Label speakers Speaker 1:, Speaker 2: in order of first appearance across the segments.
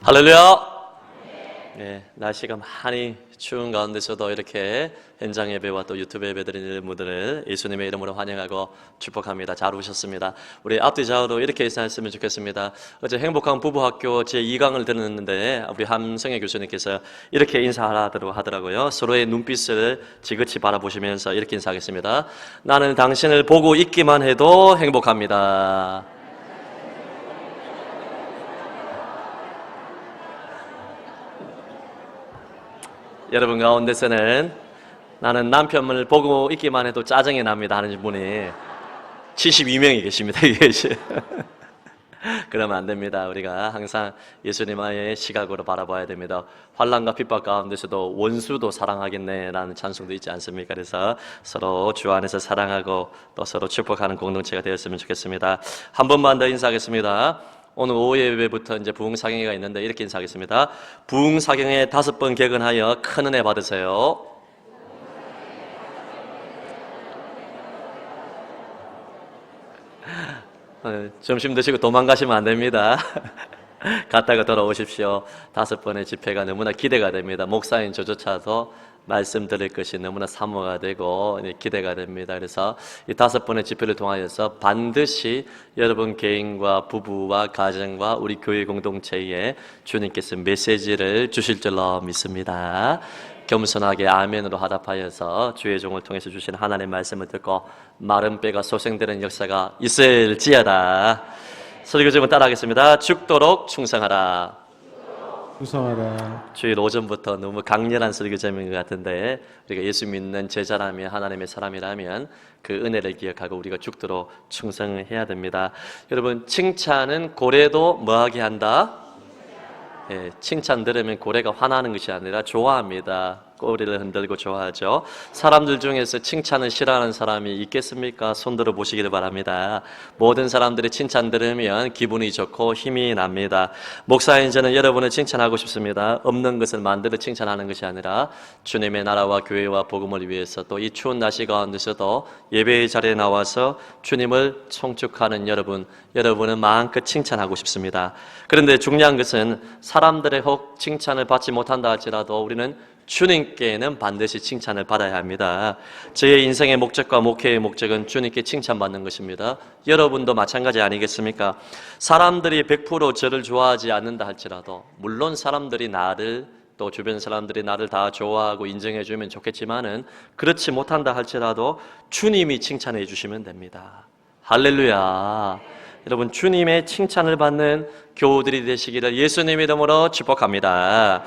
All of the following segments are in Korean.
Speaker 1: 할렐루야! 네, 날씨가 많이 추운 가운데서도 이렇게 현장 예배와 또 유튜브 예배 드리는 분들을 예수님의 이름으로 환영하고 축복합니다. 잘 오셨습니다. 우리 앞뒤 좌우로 이렇게 인사했으면 좋겠습니다. 어제 행복한 부부학교 제2강을 들었는데 우리 함성애 교수님께서 이렇게 인사하라고 하더라고요. 서로의 눈빛을 지그치 바라보시면서 이렇게 인사하겠습니다. 나는 당신을 보고 있기만 해도 행복합니다. 여러분 가운데서는 나는 남편을 보고 있기만 해도 짜증이 납니다 하는 분이 72명이 계십니다. 그러면 안 됩니다. 우리가 항상 예수님의 시각으로 바라봐야 됩니다. 환난과 핍박 가운데서도 원수도 사랑하겠네라는 찬송도 있지 않습니까? 그래서 서로 주 안에서 사랑하고 또 서로 축복하는 공동체가 되었으면 좋겠습니다. 한 번만 더 인사하겠습니다. 오늘 오후 예배부터 이제 부흥사경회가 있는데 이렇게 인사하겠습니다. 부흥사경회 5번 개근하여 큰 은혜 받으세요. 점심 드시고 도망가시면 안 됩니다. 갔다가 돌아오십시오. 5번의 집회가 너무나 기대가 됩니다. 목사인 저조차도 말씀 드릴 것이 너무나 사모가 되고 기대가 됩니다. 그래서 이 5번의 집회를 통하여서 반드시 여러분 개인과 부부와 가정과 우리 교회 공동체에 주님께서 메시지를 주실 줄로 믿습니다. 겸손하게 아멘으로 화답하여서 주의 종을 통해서 주신 하나님의 말씀을 듣고 마른 뼈가 소생되는 역사가 있을지어다. 설교제목 따라하겠습니다. 죽도록 충성하라.
Speaker 2: 충성하라.
Speaker 1: 주일 오전부터 너무 강렬한 설교제목인 것 같은데 우리가 예수 믿는 제자라면 하나님의 사람이라면 그 은혜를 기억하고 우리가 죽도록 충성해야 됩니다. 여러분, 칭찬은 고래도 뭐하게 한다? 칭찬 들으면 고래가 화나는 것이 아니라 좋아합니다. 꼬리를 흔들고 좋아하죠. 사람들 중에서 칭찬을 싫어하는 사람이 있겠습니까? 손들어 보시기를 바랍니다. 모든 사람들이 칭찬 들으면 기분이 좋고 힘이 납니다. 목사인 저는 여러분을 칭찬하고 싶습니다. 없는 것을 만들어 칭찬하는 것이 아니라 주님의 나라와 교회와 복음을 위해서 또 이 추운 날씨 가운데서도 예배의 자리에 나와서 주님을 송축하는 여러분은 마음껏 칭찬하고 싶습니다. 그런데 중요한 것은 사람들의 혹 칭찬을 받지 못한다 할지라도 우리는 주님께는 반드시 칭찬을 받아야 합니다. 저의 인생의 목적과 목회의 목적은 주님께 칭찬받는 것입니다. 여러분도 마찬가지 아니겠습니까? 사람들이 100% 저를 좋아하지 않는다 할지라도 물론 사람들이 나를 또 주변 사람들이 나를 다 좋아하고 인정해 주면 좋겠지만은 그렇지 못한다 할지라도 주님이 칭찬해 주시면 됩니다. 할렐루야. 여러분, 주님의 칭찬을 받는 교우들이 되시기를 예수님 이름으로 축복합니다.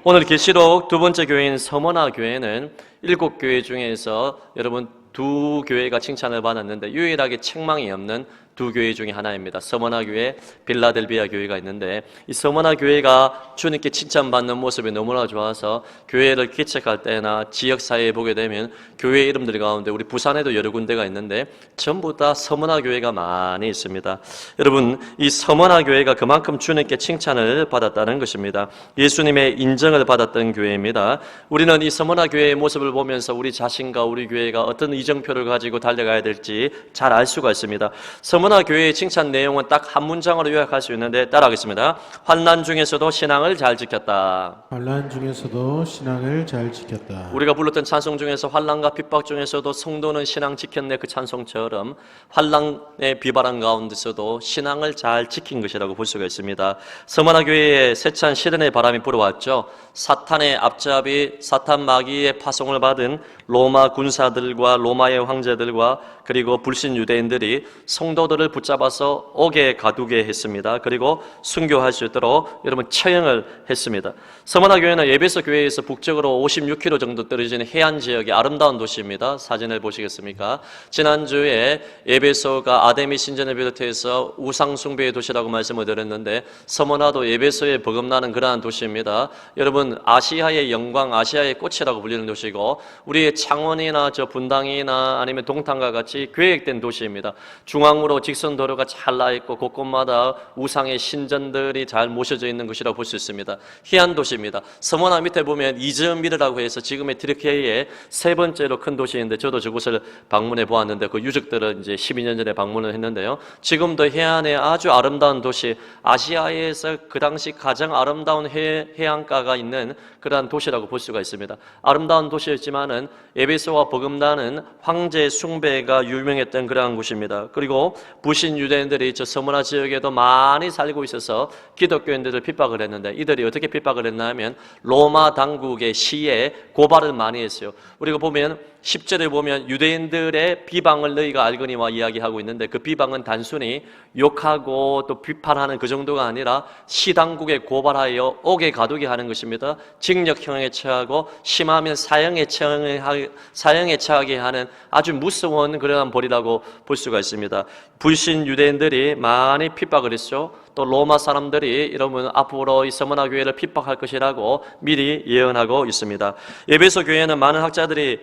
Speaker 1: 오늘 계시록 두 번째 교회인 서머나 교회는 7교회 중에서 여러분 2교회가 칭찬을 받았는데 유일하게 책망이 없는 2교회 중에 하나입니다. 서머나 교회, 빌라델비아 교회가 있는데 이 서머나 교회가 주님께 칭찬받는 모습이 너무나 좋아서 교회를 개척할 때나 지역사회에 보게 되면 교회 이름들 가운데 우리 부산에도 여러 군데가 있는데 전부 다 서머나 교회가 많이 있습니다. 여러분, 이 서머나 교회가 그만큼 주님께 칭찬을 받았다는 것입니다. 예수님의 인정을 받았던 교회입니다. 우리는 이 서머나 교회의 모습을 보면서 우리 자신과 우리 교회가 어떤 이정표를 가지고 달려가야 될지 잘 알 수가 있습니다. 서머나 교회의 칭찬 내용은 딱 한 문장으로 요약할 수 있는데 따라하겠습니다. 환난 중에서도 신앙을 잘 지켰다.
Speaker 2: 환난 중에서도 신앙을 잘 지켰다.
Speaker 1: 우리가 불렀던 찬송 중에서 환난과 핍박 중에서도 성도는 신앙 지켰네 그 찬송처럼 환난의 비바람 가운데서도 신앙을 잘 지킨 것이라고 볼 수가 있습니다. 서머나 교회에 세찬 시련의 바람이 불어왔죠. 사탄의 앞잡이 사탄 마귀의 파송을 받은 로마 군사들과 로마의 황제들과 그리고 불신 유대인들이 성도들을 붙잡아서 옥에 가두게 했습니다. 그리고 순교할 수 있도록 여러분 처형을 했습니다. 서머나 교회는 에베소 교회에서 북쪽으로 56km 정도 떨어지는 해안 지역의 아름다운 도시입니다. 사진을 보시겠습니까? 지난주에 에베소가 아데미 신전을 비롯해서 우상 숭배의 도시라고 말씀을 드렸는데 서머나도 에베소에 버금나는 그러한 도시입니다. 여러분, 아시아의 영광, 아시아의 꽃이라고 불리는 도시고 우리의 창원이나 저 분당이나 아니면 동탄과 같이 계획된 도시입니다. 중앙으로 직선 도로가 잘 나 있고 곳곳마다 우상의 신전들이 잘 모셔져 있는 것이라고 볼 수 있습니다. 희한 도시입니다. 서머나 밑에 보면 이즈미르라고 해서 지금의 튀르키예의 세 번째로 큰 도시인데 저도 저곳을 방문해 보았는데 그 유적들은 이제 12년 전에 방문을 했는데요. 지금도 해안의 아주 아름다운 도시, 아시아에서 그 당시 가장 아름다운 해안가가 있는 그러한 도시라고 볼 수가 있습니다. 아름다운 도시였지만은 에베소와 버금다는 황제 숭배가 유명했던 그러한 곳입니다. 그리고 부신 유대인들이 저 서머나 지역에도 많이 살고 있어서 기독교인들을 핍박을 했는데 이들이 어떻게 핍박을 했나 하면 로마 당국의 시에 고발을 많이 했어요. 우리가 보면 10절에 보면 유대인들의 비방을 너희가 알거니와 이야기하고 있는데 그 비방은 단순히 욕하고 또 비판하는 그 정도가 아니라 시당국에 고발하여 옥에 가두게 하는 것입니다. 징역형에 처하고 심하면 사형에 처하게 하는 아주 무서운 그러한 벌이라고 볼 수가 있습니다. 불신 유대인들이 많이 핍박을 했죠. 또 로마 사람들이 여러분 앞으로 이 서머나 교회를 핍박할 것이라고 미리 예언하고 있습니다. 에베소 교회는 많은 학자들이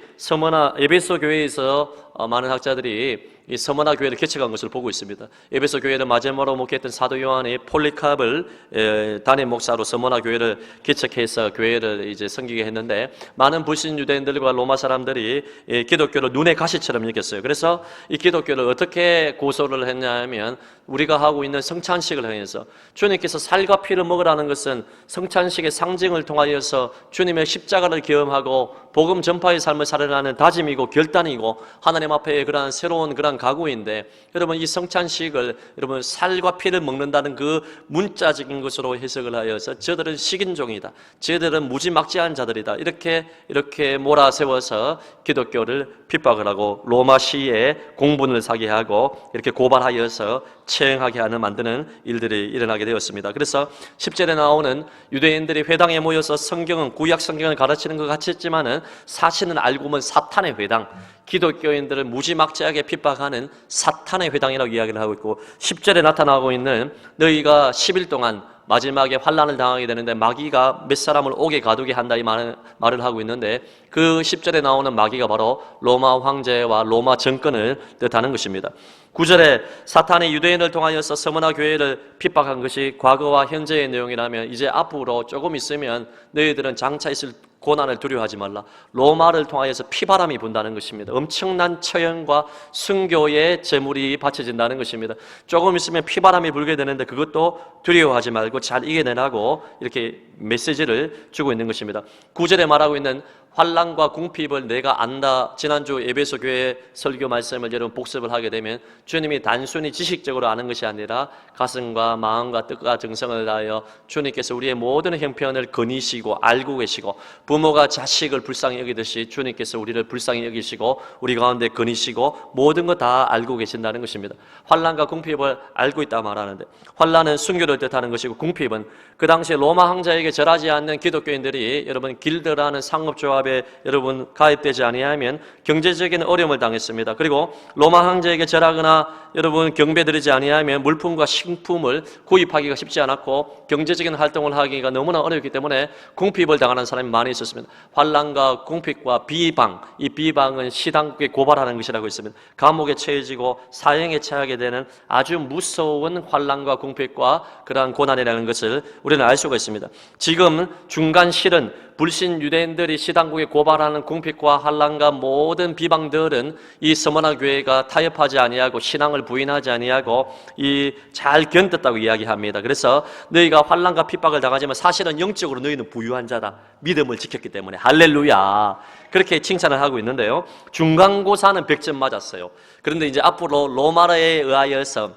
Speaker 1: 에베소 교회에서 많은 학자들이 이 서머나 교회를 개척한 것을 보고 있습니다. 에베소 교회를 마지막으로 목회했던 사도 요한이 폴리캅을 담임 목사로 서머나 교회를 개척해서 교회를 이제 섬기게 했는데 많은 불신 유대인들과 로마 사람들이 이 기독교를 눈의 가시처럼 여겼어요. 그래서 이 기독교를 어떻게 고소를 했냐면 우리가 하고 있는 성찬식을 통해서 주님께서 살과 피를 먹으라는 것은 성찬식의 상징을 통하여서 주님의 십자가를 경험하고 복음 전파의 삶을 살아가는 다짐이고 결단이고 하나님 앞에 그러한 새로운 그러한 가구인데 여러분 이 성찬식을 여러분 살과 피를 먹는다는 그 문자적인 것으로 해석을 하여서 저들은 식인종이다. 저들은 무지막지한 자들이다. 이렇게 몰아세워서 기독교를 핍박을 하고 로마시에 공분을 사게 하고 이렇게 고발하여서 처형하게 하는 만드는 일들이 일어나게 되었습니다. 그래서 10절에 나오는 유대인들이 회당에 모여서 성경은 구약 성경을 가르치는 것 같았지만은 사실은 알고 보면 사탄의 회당, 기독교인들을 무지막지하게 핍박하는 사탄의 회당이라고 이야기를 하고 있고 10절에 나타나고 있는 너희가 10일 동안 마지막에 환난을 당하게 되는데 마귀가 몇 사람을 옥에 가두게 한다 이 말을 하고 있는데 그 10절에 나오는 마귀가 바로 로마 황제와 로마 정권을 뜻하는 것입니다. 9절에 사탄이 유대인을 통하여서 서머나 교회를 핍박한 것이 과거와 현재의 내용이라면 이제 앞으로 조금 있으면 너희들은 장차 있을 고난을 두려워하지 말라. 로마를 통하여서 피바람이 분다는 것입니다. 엄청난 처형과 순교의 제물이 바쳐진다는 것입니다. 조금 있으면 피바람이 불게 되는데 그것도 두려워하지 말고 잘 이겨내라고 이렇게 메시지를 주고 있는 것입니다. 9절에 말하고 있는 환난과 궁핍을 내가 안다. 지난주 에베소 교회 설교 말씀을 여러분 복습을 하게 되면 주님이 단순히 지식적으로 아는 것이 아니라 가슴과 마음과 뜻과 정성을 다하여 주님께서 우리의 모든 형편을 거니시고 알고 계시고 부모가 자식을 불쌍히 여기듯이 주님께서 우리를 불쌍히 여기시고 우리 가운데 거니시고 모든 거 다 알고 계신다는 것입니다. 환난과 궁핍을 알고 있다 말하는데 환난은 순교를 뜻하는 것이고 궁핍은 그 당시에 로마 황제에게 절하지 않는 기독교인들이 여러분 길드라는 상업조합에 여러분 가입되지 아니하면 경제적인 어려움을 당했습니다. 그리고 로마 황제에게 절하거나 여러분 경배드리지 아니하면 물품과 식품을 구입하기가 쉽지 않았고 경제적인 활동을 하기가 너무나 어렵기 때문에 궁핍을 당하는 사람이 많이 있었습니다. 환난과 궁핍과 비방, 이 비방은 시당국에 고발하는 것이라고 있습니다. 감옥에 처해지고 사형에 처하게 되는 아주 무서운 환난과 궁핍과 그러한 고난이라는 것을 우리는 알 수가 있습니다. 지금 중간 실은 불신 유대인들이 시당국에 고발하는 궁핍과 환난과 모든 비방들은 이 서머나 교회가 타협하지 아니하고 신앙을 부인하지 아니하고 이 잘 견뎠다고 이야기합니다. 그래서 너희가 환난과 핍박을 당하지만 사실은 영적으로 너희는 부유한 자다. 믿음을 지켰기 때문에 할렐루야. 그렇게 칭찬을 하고 있는데요. 중간고사는 100점 맞았어요. 그런데 이제 앞으로 로마에 의하여서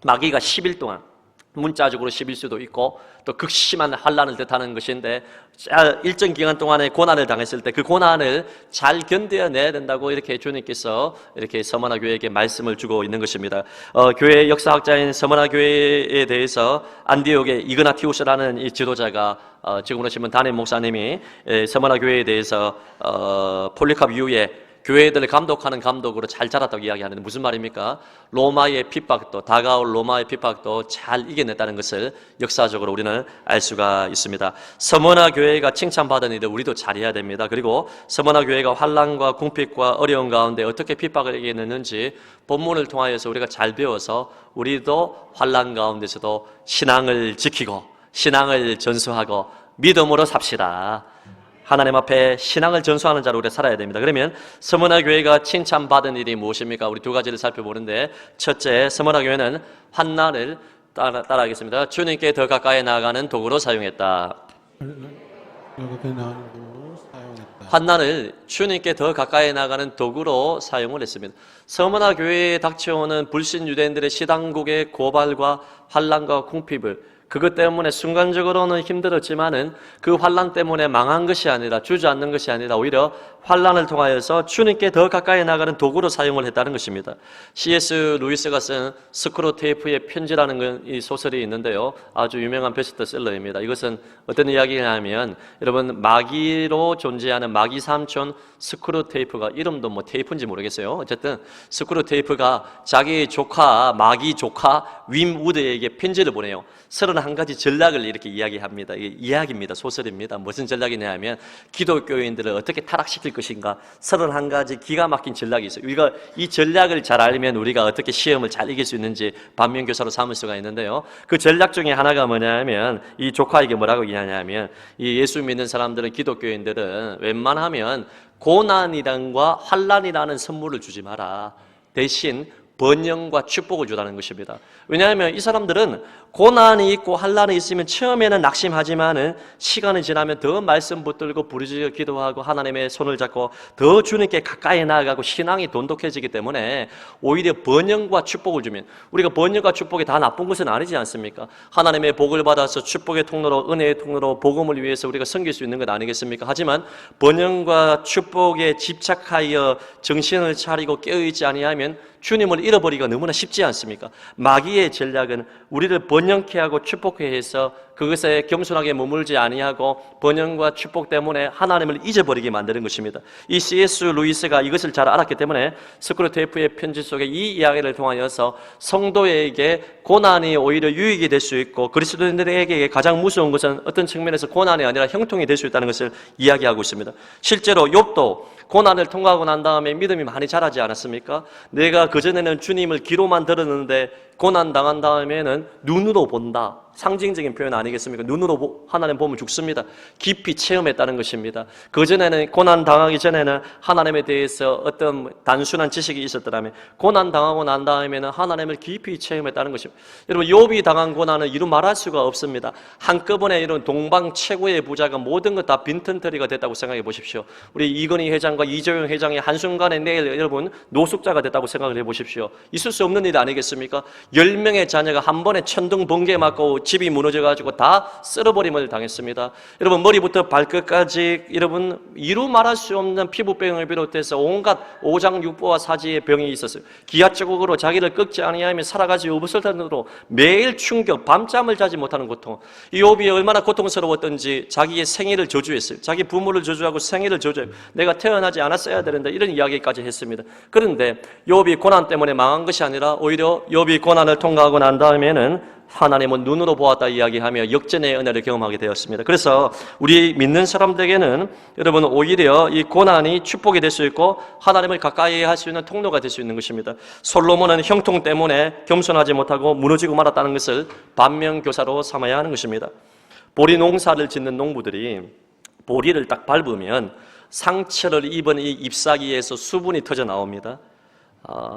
Speaker 1: 마귀가 10일 동안 문자적으로 10일 수도 있고 또 극심한 환난을 뜻하는 것인데 일정 기간 동안에 고난을 당했을 때 그 고난을 잘 견뎌내야 된다고 이렇게 주님께서 이렇게 서머나 교회에게 말씀을 주고 있는 것입니다. 교회 역사학자인 서머나 교회에 대해서 안디옥의 이그나티우스라는 이 지도자가 지금으로 치면 담임 목사님이 서머나 교회에 대해서 폴리캅 이후에 교회들을 감독하는 감독으로 잘 자랐다고 이야기하는데 무슨 말입니까? 로마의 핍박도, 다가올 로마의 핍박도 잘 이겨냈다는 것을 역사적으로 우리는 알 수가 있습니다. 서머나 교회가 칭찬받은 일을 우리도 잘해야 됩니다. 그리고 서머나 교회가 환난과 궁핍과 어려운 가운데 어떻게 핍박을 이겨냈는지 본문을 통하여서 우리가 잘 배워서 우리도 환난 가운데서도 신앙을 지키고 신앙을 전수하고 믿음으로 삽시다. 하나님 앞에 신앙을 전수하는 자로 우리가 살아야 됩니다. 그러면 서머나 교회가 칭찬받은 일이 무엇입니까? 우리 두 가지를 살펴보는데, 첫째, 서머나 교회는 환난을 따라하겠습니다. 주님께 더 가까이 나아가는 도구로 사용했다. 환난을 주님께 더 가까이 나가는 도구로 사용을 했습니다. 서머나 교회에 닥쳐오는 불신 유대인들의 시당국의 고발과 환난과 궁핍을, 그것 때문에 순간적으로는 힘들었지만은 그 환난 때문에 망한 것이 아니라, 주저앉는 것이 아니라 오히려 환난을 통하여서 주님께 더 가까이 나가는 도구로 사용을 했다는 것입니다. C.S. 루이스가 쓴 스크루테이프의 편지라는 이 소설이 있는데요, 아주 유명한 베스트셀러입니다. 이것은 어떤 이야기냐면, 여러분, 마귀로 존재하는 마귀 삼촌 스크루테이프가, 이름도 뭐 테이프인지 모르겠어요. 어쨌든 스크루테이프가 자기 조카, 마귀 조카 윈 우드에게 편지를 보내요. 31가지 전략을 이렇게 이야기합니다. 이게 이야기입니다. 소설입니다. 무슨 전략이냐 하면, 기독교인들을 어떻게 타락시킬 것인가, 31가지 기가 막힌 전략이 있어요. 우리가 이 전략을 잘 알면 우리가 어떻게 시험을 잘 이길 수 있는지 반면교사로 삼을 수가 있는데요, 그 전략 중에 하나가 뭐냐면, 이 조카에게 뭐라고 이야기하냐면, 이 예수 믿는 사람들은, 기독교인들은 웬만하면 고난이란과 환난이라는 선물을 주지 마라. 대신 번영과 축복을 주라는 것입니다. 왜냐하면 이 사람들은 고난이 있고 환난이 있으면 처음에는 낙심하지만은 시간이 지나면 더 말씀 붙들고 부르짖어 기도하고 하나님의 손을 잡고 더 주님께 가까이 나아가고 신앙이 돈독해지기 때문에 오히려 번영과 축복을 주면, 우리가 번영과 축복이 다 나쁜 것은 아니지 않습니까? 하나님의 복을 받아서 축복의 통로로, 은혜의 통로로 복음을 위해서 우리가 섬길 수 있는 것 아니겠습니까? 하지만 번영과 축복에 집착하여 정신을 차리고 깨어있지 아니하면 주님을 잃어버리기가 너무나 쉽지 않습니까? 마귀의 전략은 우리를 번영케 하고 축복케 해서 그것에 겸손하게 머물지 아니하고 번영과 축복 때문에 하나님을 잊어버리게 만드는 것입니다. 이 C.S. 루이스가 이것을 잘 알았기 때문에 스크루테이프의 편지 속에 이 이야기를 통하여서 성도에게 고난이 오히려 유익이 될 수 있고, 그리스도인들에게 가장 무서운 것은 어떤 측면에서 고난이 아니라 형통이 될 수 있다는 것을 이야기하고 있습니다. 실제로 욥도 고난을 통과하고 난 다음에 믿음이 많이 자라지 않았습니까? 내가 그전에는 주님을 귀로만 들었는데 고난 당한 다음에는 눈으로 본다. 상징적인 표현 아니겠습니까? 눈으로 하나님 보면 죽습니다. 깊이 체험했다는 것입니다. 그전에는, 고난 당하기 전에는 하나님에 대해서 어떤 단순한 지식이 있었더라면, 고난 당하고 난 다음에는 하나님을 깊이 체험했다는 것입니다. 여러분, 욥이 당한 고난은 이루 말할 수가 없습니다. 한꺼번에 이런 동방 최고의 부자가 모든 것 다 빈틈터리가 됐다고 생각해 보십시오. 우리 이건희 회장과 이재용 회장이 한순간에 내일 여러분 노숙자가 됐다고 생각을 해 보십시오. 있을 수 없는 일 아니겠습니까? 10명의 자녀가 한 번에 천둥 번개 맞고 집이 무너져가지고 다 쓸어버림을 당했습니다. 여러분, 머리부터 발끝까지 여러분 이루 말할 수 없는 피부병을 비롯해서 온갖 오장육부와 사지의 병이 있었어요. 기하적으로 자기를 꺾지 아니하며 살아가지 없을 정도로 매일 충격, 밤잠을 자지 못하는 고통. 이 욥이 얼마나 고통스러웠던지 자기의 생일을 저주했어요. 자기 부모를 저주하고 생일을 저주해요. 내가 태어나지 않았어야 되는데, 이런 이야기까지 했습니다. 그런데 욥이 고난 때문에 망한 것이 아니라 오히려 욥이 고난을 통과하고 난 다음에는 하나님은 눈으로 보았다 이야기하며 역전의 은혜를 경험하게 되었습니다. 그래서 우리 믿는 사람들에게는 여러분 오히려 이 고난이 축복이 될 수 있고 하나님을 가까이 할 수 있는 통로가 될 수 있는 것입니다. 솔로몬은 형통 때문에 겸손하지 못하고 무너지고 말았다는 것을 반면교사로 삼아야 하는 것입니다. 보리 농사를 짓는 농부들이 보리를 딱 밟으면 상처를 입은 이 잎사귀에서 수분이 터져 나옵니다.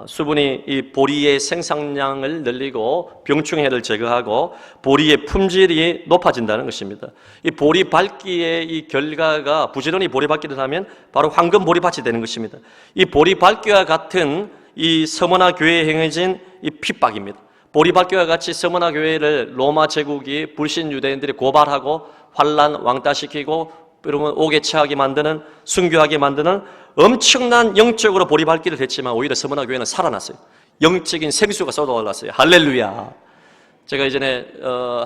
Speaker 1: 수분이 이 보리의 생산량을 늘리고 병충해를 제거하고 보리의 품질이 높아진다는 것입니다. 이 보리 밟기의 이 결과가, 부지런히 보리 밟기를 하면 바로 황금 보리밭이 되는 것입니다. 이 보리 밟기와 같은 이 서머나 교회에 행해진 이 핍박입니다. 보리 밟기와 같이 서머나 교회를 로마 제국이 불신 유대인들이 고발하고 환난 왕따시키고 여러분 옥에 처하게 만드는, 순교하게 만드는 엄청난 영적으로 보리 밟기를 했지만 오히려 서머나 교회는 살아났어요. 영적인 생수가 쏟아올랐어요. 할렐루야. 제가 예전에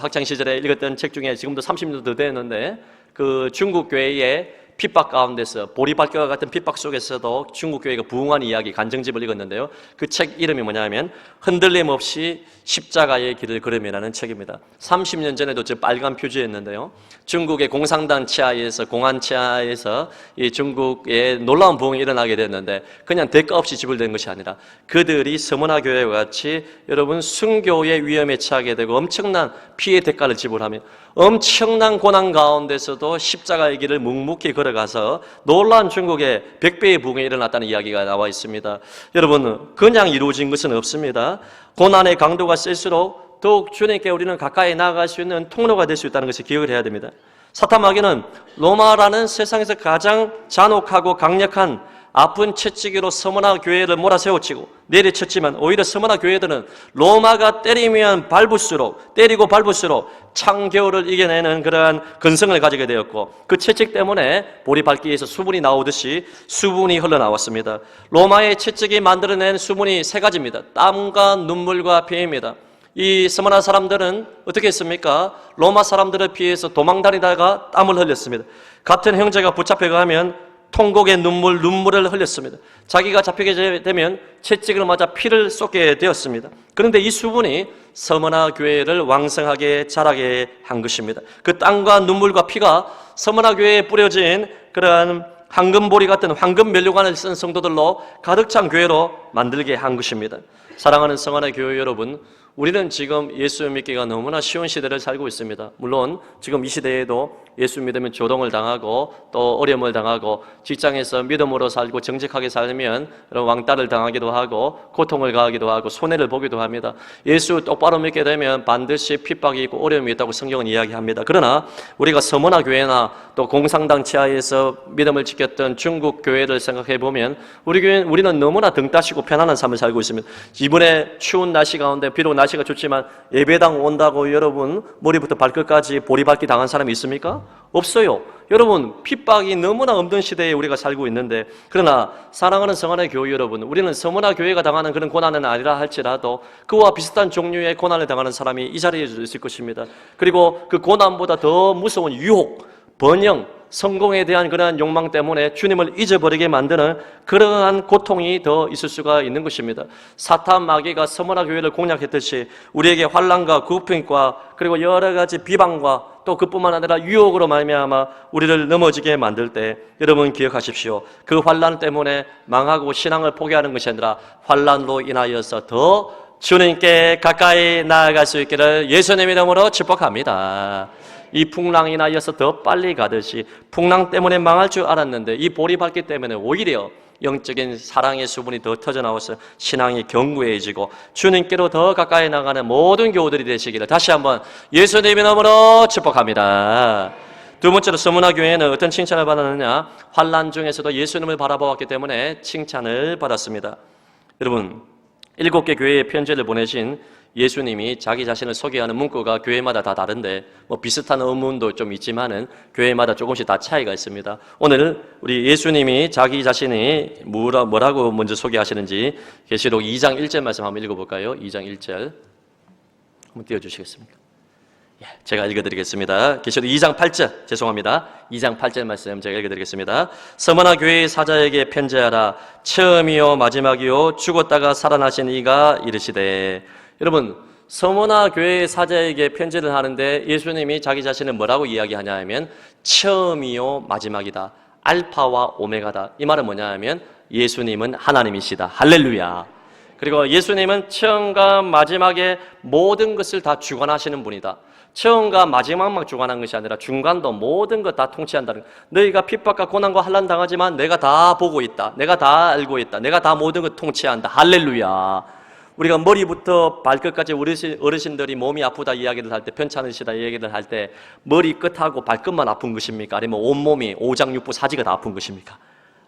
Speaker 1: 학창 시절에 읽었던 책 중에 지금도 30년 더 됐는데, 그 중국 교회에 핍박 가운데서 보리발교와 같은 핍박 속에서도 중국 교회가 부흥한 이야기 간증집을 읽었는데요. 그 책 이름이 뭐냐면 흔들림 없이 십자가의 길을 걸음이라는 책입니다. 30년 전에도 저 빨간 표지였는데요. 중국의 공산당 치하에서 공안 치하에서 이 중국에 놀라운 부흥이 일어나게 됐는데 그냥 대가 없이 지불된 것이 아니라 그들이 서머나 교회와 같이 여러분 순교의 위험에 처하게 되고 엄청난 피해 대가를 지불하며 엄청난 고난 가운데서도 십자가의 길을 묵묵히 걸어가서 놀라운 중국의 100배의 부흥이 일어났다는 이야기가 나와 있습니다. 여러분 그냥 이루어진 것은 없습니다. 고난의 강도가 셀수록 더욱 주님께 우리는 가까이 나아갈 수 있는 통로가 될 수 있다는 것을 기억을 해야 됩니다. 사탄 마귀는 로마라는 세상에서 가장 잔혹하고 강력한 아픈 채찍으로 서머나 교회를 몰아세우치고 내리쳤지만 오히려 서머나 교회들은 로마가 때리면 밟을수록 때리고 밟을수록 창교를 이겨내는 그러한 근성을 가지게 되었고 그 채찍 때문에 보리밟기에서 수분이 나오듯이 수분이 흘러나왔습니다. 로마의 채찍이 만들어낸 수분이 세 가지입니다. 땀과 눈물과 피입니다. 이 서머나 사람들은 어떻게 했습니까? 로마 사람들을 피해서 도망다니다가 땀을 흘렸습니다. 같은 형제가 붙잡혀가면 통곡의 눈물을 흘렸습니다. 자기가 잡히게 되면 채찍을 맞아 피를 쏟게 되었습니다. 그런데 이 수분이 서머나 교회를 왕성하게 자라게 한 것입니다. 그 땀과 눈물과 피가 서머나 교회에 뿌려진 그러한 황금보리 같은 황금 면류관을 쓴 성도들로 가득 찬 교회로 만들게 한 것입니다. 사랑하는 서머나 교회 여러분, 우리는 지금 예수 믿기가 너무나 쉬운 시대를 살고 있습니다. 물론 지금 이 시대에도 예수 믿으면 조동을 당하고 또 어려움을 당하고 직장에서 믿음으로 살고 정직하게 살면 왕따를 당하기도 하고 고통을 가하기도 하고 손해를 보기도 합니다. 예수 똑바로 믿게 되면 반드시 핍박이 있고 어려움이 있다고 성경은 이야기합니다. 그러나 우리가 서머나 교회나 또 공산당 치하에서 믿음을 지켰던 중국 교회를 생각해 보면 우리는 너무나 등 따시고 편안한 삶을 살고 있습니다. 이번에 추운 날씨 가운데 비록 날씨가 좋지만 예배당 온다고 여러분 머리부터 발끝까지 보리밟기 당한 사람이 있습니까? 없어요. 여러분 핍박이 너무나 없는 시대에 우리가 살고 있는데 그러나 사랑하는 성안의 교회 여러분, 우리는 서머나 교회가 당하는 그런 고난은 아니라 할지라도 그와 비슷한 종류의 고난을 당하는 사람이 이 자리에 있을 것입니다. 그리고 그 고난보다 더 무서운 유혹, 번영, 성공에 대한 그러한 욕망 때문에 주님을 잊어버리게 만드는 그러한 고통이 더 있을 수가 있는 것입니다. 사탄 마귀가 서머나 교회를 공략했듯이 우리에게 환난과 굽힘과 그리고 여러 가지 비방과 또 그뿐만 아니라 유혹으로 말미암아 우리를 넘어지게 만들 때 여러분 기억하십시오. 그 환난 때문에 망하고 신앙을 포기하는 것이 아니라 환난으로 인하여서 더 주님께 가까이 나아갈 수 있기를 예수님 이름으로 축복합니다. 이 풍랑이 나여서 더 빨리 가듯이 풍랑 때문에 망할 줄 알았는데 이 보리밟기 때문에 오히려 영적인 사랑의 수분이 더 터져나와서 신앙이 견고해지고 주님께로 더 가까이 나가는 모든 교우들이 되시기를 다시 한번 예수님 이름으로 축복합니다. 두 번째로 서머나 교회는 어떤 칭찬을 받았느냐? 환난 중에서도 예수님을 바라보았기 때문에 칭찬을 받았습니다. 여러분 7개 교회에 편지를 보내신 예수님이 자기 자신을 소개하는 문구가 교회마다 다 다른데 비슷한 의문도 좀 있지만은 교회마다 조금씩 다 차이가 있습니다. 오늘 우리 예수님이 자기 자신이 뭐라고 먼저 소개하시는지 계시록 2장 1절 말씀 한번 읽어볼까요? 2장 1절 한번 띄워주시겠습니까? 제가 읽어드리겠습니다. 계시록 2장 8절 죄송합니다. 2장 8절 말씀 제가 읽어드리겠습니다. 서머나 교회의 사자에게 편지하라. 처음이요 마지막이요 죽었다가 살아나신 이가 이르시되. 여러분 서머나 교회의 사자에게 편지를 하는데 예수님이 자기 자신을 뭐라고 이야기하냐 하면 처음이요 마지막이다. 알파와 오메가다. 이 말은 뭐냐 하면 예수님은 하나님이시다. 할렐루야. 그리고 예수님은 처음과 마지막에 모든 것을 다 주관하시는 분이다. 처음과 마지막만 주관한 것이 아니라 중간도 모든 것 다 통치한다는 것. 너희가 핍박과 고난과 환난 당하지만 내가 다 보고 있다. 내가 다 알고 있다. 내가 다 모든 것 통치한다. 할렐루야. 우리가 머리부터 발끝까지 어르신들이 몸이 아프다 이야기를 할 때 편찮으시다 이야기를 할 때 머리 끝하고 발끝만 아픈 것입니까? 아니면 온몸이 오장육부 사지가 다 아픈 것입니까?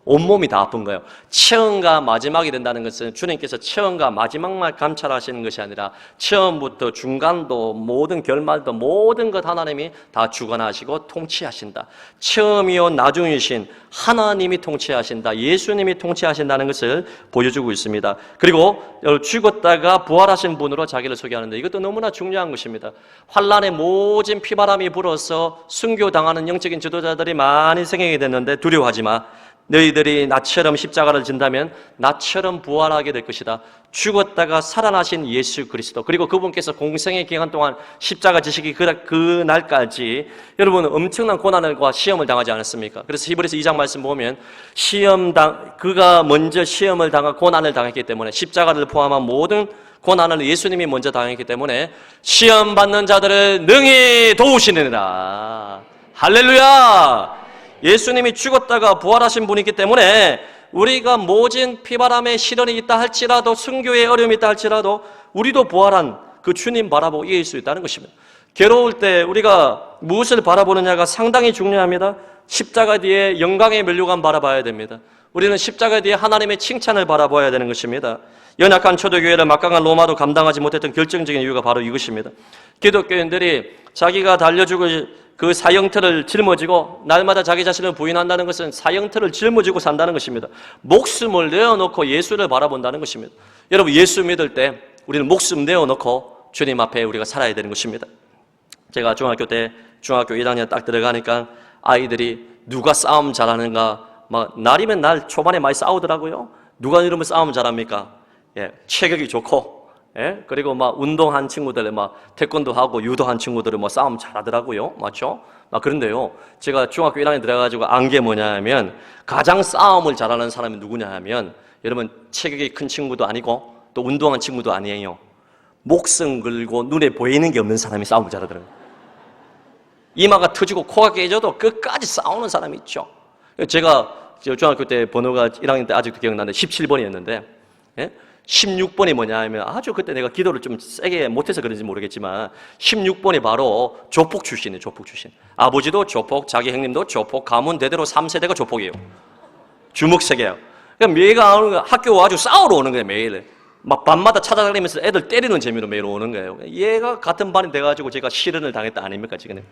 Speaker 1: 온몸이 다 아픈 거예요. 처음과 마지막이 된다는 것은 주님께서 처음과 마지막만 감찰하시는 것이 아니라 처음부터 중간도 모든 결말도 모든 것 하나님이 다 주관하시고 통치하신다. 처음이요 나중이신 하나님이 통치하신다. 예수님이 통치하신다는 것을 보여주고 있습니다. 그리고 죽었다가 부활하신 분으로 자기를 소개하는데 이것도 너무나 중요한 것입니다. 환란의 모진 피바람이 불어서 순교당하는 영적인 지도자들이 많이 생기게 됐는데 두려워하지 마. 너희들이 나처럼 십자가를 진다면 나처럼 부활하게 될 것이다. 죽었다가 살아나신 예수 그리스도, 그리고 그분께서 공생의 기간 동안 십자가 지시기 그 날까지 여러분 엄청난 고난과 시험을 당하지 않았습니까? 그래서 히브리서 2장 말씀 보면 그가 먼저 시험을 당하고 고난을 당했기 때문에 십자가를 포함한 모든 고난을 예수님이 먼저 당했기 때문에 시험 받는 자들을 능히 도우시느니라. 할렐루야! 예수님이 죽었다가 부활하신 분이기 때문에 우리가 모진 피바람의 시련이 있다 할지라도 순교의 어려움이 있다 할지라도 우리도 부활한 그 주님 바라보고 이길 수 있다는 것입니다. 괴로울 때 우리가 무엇을 바라보느냐가 상당히 중요합니다. 십자가 뒤에 영광의 면류관 바라봐야 됩니다. 우리는 십자가 뒤에 하나님의 칭찬을 바라봐야 되는 것입니다. 연약한 초대교회를 막강한 로마도 감당하지 못했던 결정적인 이유가 바로 이것입니다. 기독교인들이 자기가 달려주고 그 사형틀을 짊어지고 날마다 자기 자신을 부인한다는 것은 사형틀을 짊어지고 산다는 것입니다. 목숨을 내어놓고 예수를 바라본다는 것입니다. 여러분, 예수 믿을 때 우리는 목숨 내어놓고 주님 앞에 우리가 살아야 되는 것입니다. 제가 중학교 1학년 딱 들어가니까 아이들이 누가 싸움 잘하는가 막 날이면 날 초반에 많이 싸우더라고요. 누가 이러면 싸움 잘합니까? 체격이 좋고 그리고 막 운동한 친구들 막 태권도 하고 유도한 친구들은 뭐 싸움 잘하더라고요. 맞죠? 그런데요. 제가 중학교 1학년 들어가지고 안 게 뭐냐면 가장 싸움을 잘하는 사람이 누구냐 하면 여러분 체격이 큰 친구도 아니고 또 운동한 친구도 아니에요. 목숨 걸고 눈에 보이는 게 없는 사람이 싸움을 잘하더라고요. 이마가 터지고 코가 깨져도 끝까지 싸우는 사람이 있죠. 제가 중학교 때 번호가 1학년 때 아직도 기억나는데 17번이었는데 16번이 뭐냐 하면 아주 그때 내가 기도를 좀 세게 못해서 그런지 모르겠지만 16번이 바로 조폭 출신이에요. 조폭 출신. 아버지도 조폭, 자기 형님도 조폭, 가문 대대로 3세대가 조폭이에요. 주먹세계예요. 그러니까 매일 학교 아주 싸우러 오는 거예요. 매일. 막 밤마다 찾아다니면서 애들 때리는 재미로 매일 오는 거예요. 얘가 같은 반이 돼가지고 제가 실현을 당했다 아닙니까 지금?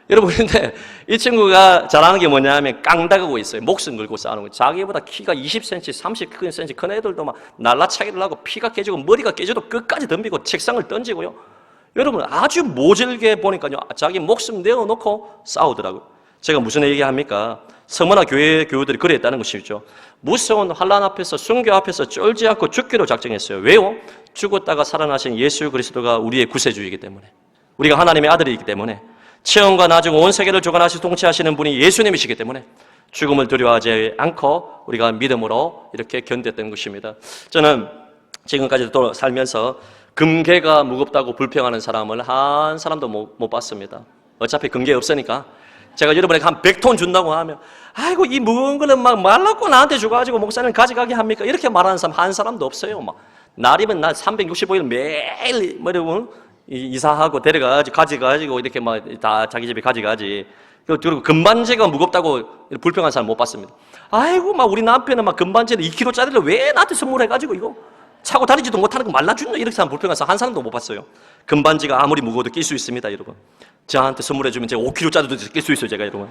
Speaker 1: 여러분, 근데 이 친구가 잘하는 게 뭐냐 하면 깡다가고 있어요. 목숨 걸고 싸우는 거예요. 자기보다 키가 20cm, 30cm 큰 애들도 막 날라차기를 하고 피가 깨지고 머리가 깨져도 끝까지 덤비고 책상을 던지고요. 여러분, 아주 모질게 보니까요. 자기 목숨 내어놓고 싸우더라고요. 제가 무슨 얘기합니까? 서머나 교회 교우들이 그랬다는 것이죠. 무서운 환란 앞에서 순교 앞에서 쫄지 않고 죽기로 작정했어요. 왜요? 죽었다가 살아나신 예수 그리스도가 우리의 구세주이기 때문에, 우리가 하나님의 아들이기 때문에, 처음과 나중 온 세계를 주관하시고 통치하시는 분이 예수님이시기 때문에 죽음을 두려워하지 않고 우리가 믿음으로 이렇게 견뎠던 것입니다. 저는 지금까지도 살면서 금괴가 무겁다고 불평하는 사람을 한 사람도 못 봤습니다. 어차피 금괴 없으니까. 제가 여러분에게 한 100톤 준다고 하면 아이고 이 무거운 거는 막 말랐고 나한테 줘가지고 목사님 가져가게 합니까? 이렇게 말하는 사람 한 사람도 없어요. 막 날이면 날 365일 매일 뭐 여러분 이사하고 데려가가지고 가져가지고 이렇게 막 다 자기 집에 가져가지. 그리고 금반지가 무겁다고 불평한 사람 못 봤습니다. 아이고 막 우리 남편은 막 금반지를 2kg짜리를 왜 나한테 선물해가지고 이거 차고 다니지도 못하는 거 말라준다 이렇게 사람 불평한 사람 한 사람도 못 봤어요. 금반지가 아무리 무거워도 낄 수 있습니다, 여러분. 저한테 선물해주면 제가 5kg짜리도 낄 수 있어요, 제가 여러분.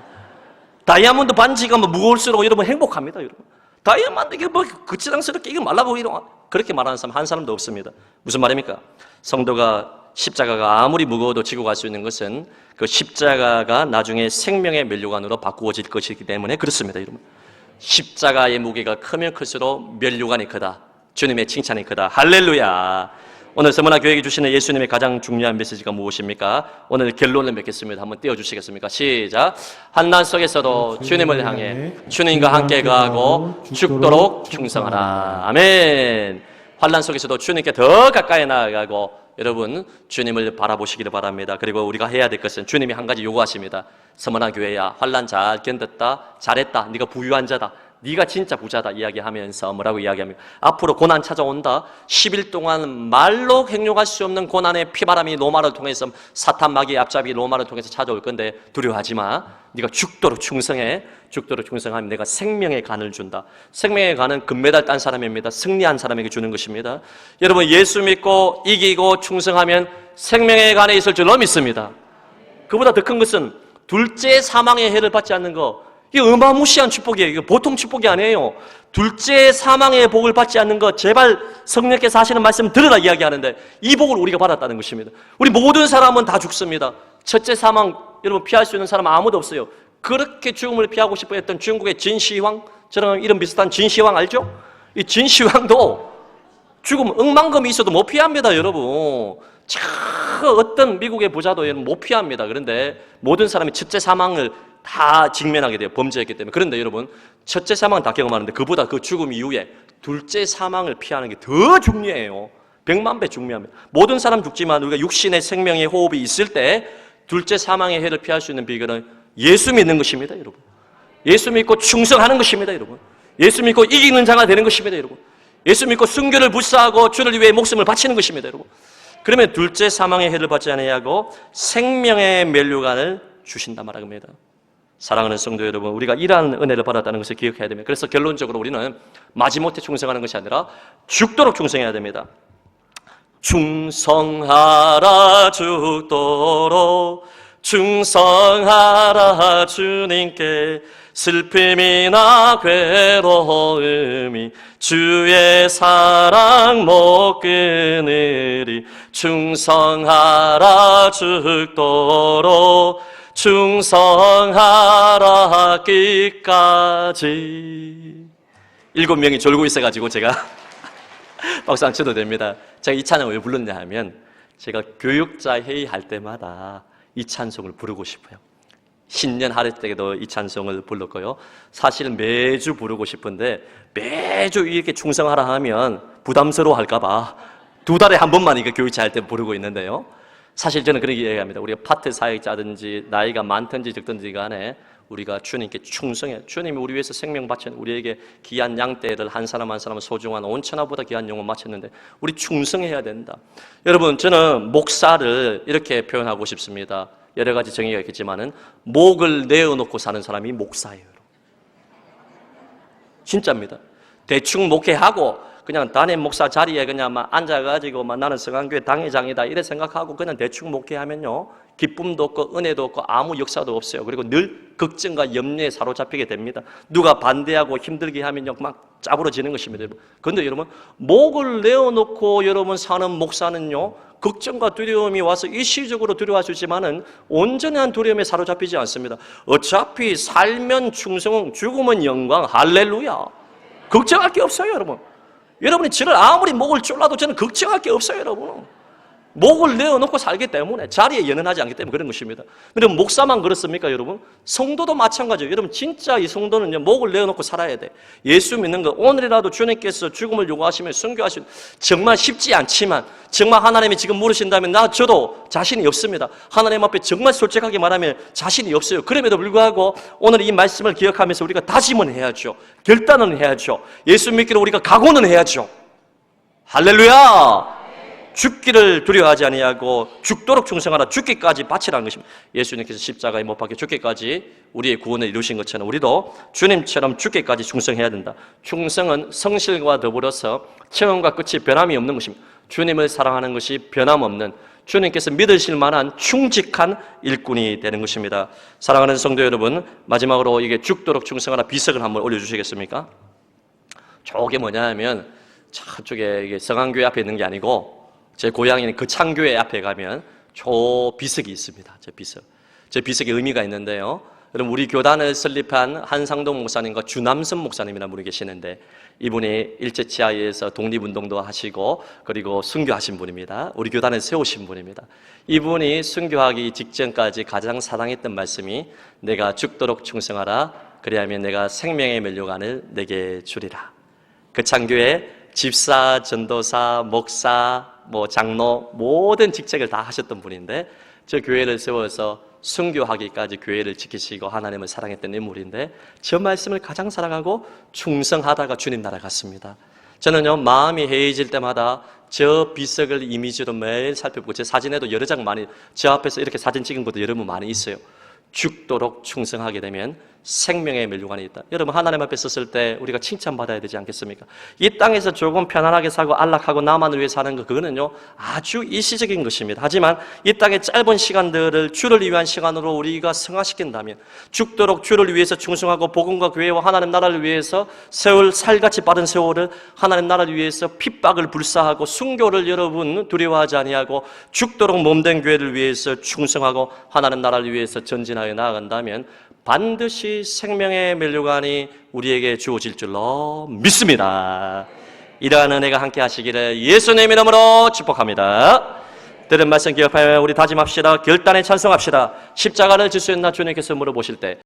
Speaker 1: 다이아몬드 반지가 뭐 무거울수록 여러분 행복합니다, 여러분. 다이아몬드 이게 뭐 거치장스럽게 이거 말라 보이는 그렇게 말하는 사람 한 사람도 없습니다. 무슨 말입니까? 성도가 십자가가 아무리 무거워도 지고 갈 수 있는 것은 그 십자가가 나중에 생명의 면류관으로 바꾸어질 것이기 때문에 그렇습니다, 여러분. 십자가의 무게가 크면 클수록 면류관이 크다. 주님의 칭찬이 크다. 할렐루야. 오늘 서머나 교회에 주시는 예수님의 가장 중요한 메시지가 무엇입니까? 오늘 결론을 맺겠습니다. 한번 띄워주시겠습니까? 시작. 환난 속에서도 주님을 향해 주님과 함께 가고 죽도록 충성하라. 아멘. 환난 속에서도 주님께 더 가까이 나아가고 여러분 주님을 바라보시기를 바랍니다. 그리고 우리가 해야 될 것은 주님이 한 가지 요구하십니다. 서머나 교회야, 환난 잘 견뎠다, 잘했다, 네가 부유한 자다, 네가 진짜 부자다 이야기하면서 뭐라고 이야기합니까? 앞으로 고난 찾아온다. 10일 동안 말로 행용할 수 없는 고난의 피바람이 로마를 통해서 사탄 마귀 앞잡이 로마를 통해서 찾아올 건데 두려워하지 마. 네가 죽도록 충성해. 죽도록 충성하면 내가 생명의 간을 준다. 생명의 간은 금메달 딴 사람입니다. 승리한 사람에게 주는 것입니다. 여러분 예수 믿고 이기고 충성하면 생명의 간에 있을 줄로 믿습니다. 그보다 더 큰 것은 둘째 사망의 해를 받지 않는 거. 이게 어마무시한 축복이에요. 이게 보통 축복이 아니에요. 둘째 사망의 복을 받지 않는 것, 제발 성령께서 하시는 말씀 들으라 이야기하는데 이 복을 우리가 받았다는 것입니다. 우리 모든 사람은 다 죽습니다. 첫째 사망, 여러분 피할 수 있는 사람은 아무도 없어요. 그렇게 죽음을 피하고 싶어 했던 중국의 진시황, 저랑 이름 비슷한 진시황 알죠? 이 진시황도 죽음, 억만금이 있어도 못 피합니다, 여러분. 어떤 미국의 부자도 못 피합니다. 그런데 모든 사람이 첫째 사망을 다 직면하게 돼요. 범죄했기 때문에. 그런데 여러분 첫째 사망은 다 경험하는데 그보다 그 죽음 이후에 둘째 사망을 피하는 게 더 중요해요. 100만 배 중요합니다. 모든 사람 죽지만 우리가 육신의 생명의 호흡이 있을 때 둘째 사망의 해를 피할 수 있는 비결은 예수 믿는 것입니다, 여러분. 예수 믿고 충성하는 것입니다, 여러분. 예수 믿고 이기는 자가 되는 것입니다, 여러분. 예수 믿고 순교를 불사하고 주를 위해 목숨을 바치는 것입니다, 여러분. 그러면 둘째 사망의 해를 받지 아니하고 생명의 면류관을 주신단 말입니다. 사랑하는 성도 여러분, 우리가 이러한 은혜를 받았다는 것을 기억해야 됩니다. 그래서 결론적으로 우리는 마지못해 충성하는 것이 아니라 죽도록 충성해야 됩니다. 충성하라 죽도록 충성하라 주님께 슬픔이나 괴로움이 주의 사랑 못 끊으리 충성하라 죽도록 충성하라 끝까지. 7명이 졸고 있어가지고 제가 박수 안 쳐도 됩니다. 제가 이 찬양을 왜 불렀냐 하면 제가 교육자 회의할 때마다 이 찬송을 부르고 싶어요. 신년 할애 때도 이 찬송을 불렀고요. 사실 매주 부르고 싶은데 매주 이렇게 충성하라 하면 부담스러워 할까봐 2달에 한 번만 이거 교육자 할 때 부르고 있는데요. 사실 저는 그렇게 이야기합니다. 우리가 파트 사역자든지 나이가 많든지 적든지 간에 우리가 주님께 충성해. 주님이 우리 위해서 생명 바쳐 우리에게 귀한 양떼를 한 사람 한 사람은 소중한 온천하보다 귀한 영혼 바쳤는데 우리 충성해야 된다. 여러분 저는 목사를 이렇게 표현하고 싶습니다. 여러 가지 정의가 있겠지만은 목을 내어놓고 사는 사람이 목사예요. 진짜입니다. 대충 목회하고 그냥 담임 목사 자리에 그냥 막 앉아가지고 막 나는 성안교회 당회장이다 이래 생각하고 그냥 대충 목회하면요 기쁨도 없고 은혜도 없고 아무 역사도 없어요. 그리고 늘 걱정과 염려에 사로잡히게 됩니다. 누가 반대하고 힘들게 하면요 막 짜부러지는 것입니다. 그런데 여러분 목을 내어놓고 여러분 사는 목사는요 걱정과 두려움이 와서 일시적으로 두려워할 수 있지만은 온전한 두려움에 사로잡히지 않습니다. 어차피 살면 충성, 죽으면 영광, 할렐루야. 걱정할 게 없어요, 여러분. 여러분이 저를 아무리 목을 졸라도 저는 걱정할 게 없어요, 여러분. 목을 내어놓고 살기 때문에 자리에 연연하지 않기 때문에 그런 것입니다. 그럼 목사만 그렇습니까, 여러분? 성도도 마찬가지예요. 여러분 진짜 이 성도는 목을 내어놓고 살아야 돼. 예수 믿는 거 오늘이라도 주님께서 죽음을 요구하시면 순교하시면 정말 쉽지 않지만 정말 하나님이 지금 물으신다면 저도 자신이 없습니다. 하나님 앞에 정말 솔직하게 말하면 자신이 없어요. 그럼에도 불구하고 오늘 이 말씀을 기억하면서 우리가 다짐은 해야죠. 결단은 해야죠. 예수 믿기로 우리가 각오는 해야죠. 할렐루야. 죽기를 두려워하지 아니하고 죽도록 충성하라. 죽기까지 바치라는 것입니다. 예수님께서 십자가에 못 박혀 죽기까지 우리의 구원을 이루신 것처럼 우리도 주님처럼 죽기까지 충성해야 된다. 충성은 성실과 더불어서 처음과 끝이 변함이 없는 것입니다. 주님을 사랑하는 것이 변함없는 주님께서 믿으실 만한 충직한 일꾼이 되는 것입니다. 사랑하는 성도 여러분, 마지막으로 이게 죽도록 충성하라 비석을 한번 올려주시겠습니까? 저게 뭐냐 하면 저쪽에 이게 성안교회 앞에 있는 게 아니고 제 고향인 거창교회 앞에 가면 저 비석이 있습니다. 저 비석의 의미가 있는데요. 여러분 우리 교단을 설립한 한상동 목사님과 주남선 목사님이라는 분이 계시는데 이분이 일제치하에서 독립운동도 하시고 그리고 순교하신 분입니다. 우리 교단을 세우신 분입니다. 이분이 순교하기 직전까지 가장 사랑했던 말씀이 내가 죽도록 충성하라. 그리하면 내가 생명의 면류관을 내게 주리라. 거창교회 집사, 전도사, 목사, 장로 모든 직책을 다 하셨던 분인데 저 교회를 세워서 순교하기까지 교회를 지키시고 하나님을 사랑했던 인물인데 저 말씀을 가장 사랑하고 충성하다가 주님 나라 갔습니다. 저는요, 마음이 해이해질 때마다 저 비석을 이미지로 매일 살펴보고 제 사진에도 여러 장 많이, 저 앞에서 이렇게 사진 찍은 것도 여러 번 많이 있어요. 죽도록 충성하게 되면 생명의 멸류관이 있다. 여러분, 하나님 앞에 섰을 때 우리가 칭찬받아야 되지 않겠습니까? 이 땅에서 조금 편안하게 살고 안락하고 나만을 위해 사는 것, 그거는요 아주 일시적인 것입니다. 하지만 이 땅의 짧은 시간들을 주를 위한 시간으로 우리가 승화시킨다면, 죽도록 주를 위해서 충성하고 복음과 교회와 하나님 나라를 위해서 살같이 빠른 세월을 하나님 나라를 위해서 핍박을 불사하고 순교를 여러분 두려워하지 아니하고 죽도록 몸된 교회를 위해서 충성하고 하나님 나라를 위해서 전진하여 나아간다면 반드시 생명의 멸류관이 우리에게 주어질 줄로 믿습니다. 이러한 은혜가 함께 하시기를 예수님 이름으로 축복합니다. 들은 말씀 기억하여 우리 다짐합시다. 결단에 찬성합시다. 십자가를 질 수 있나 주님께서 물어보실 때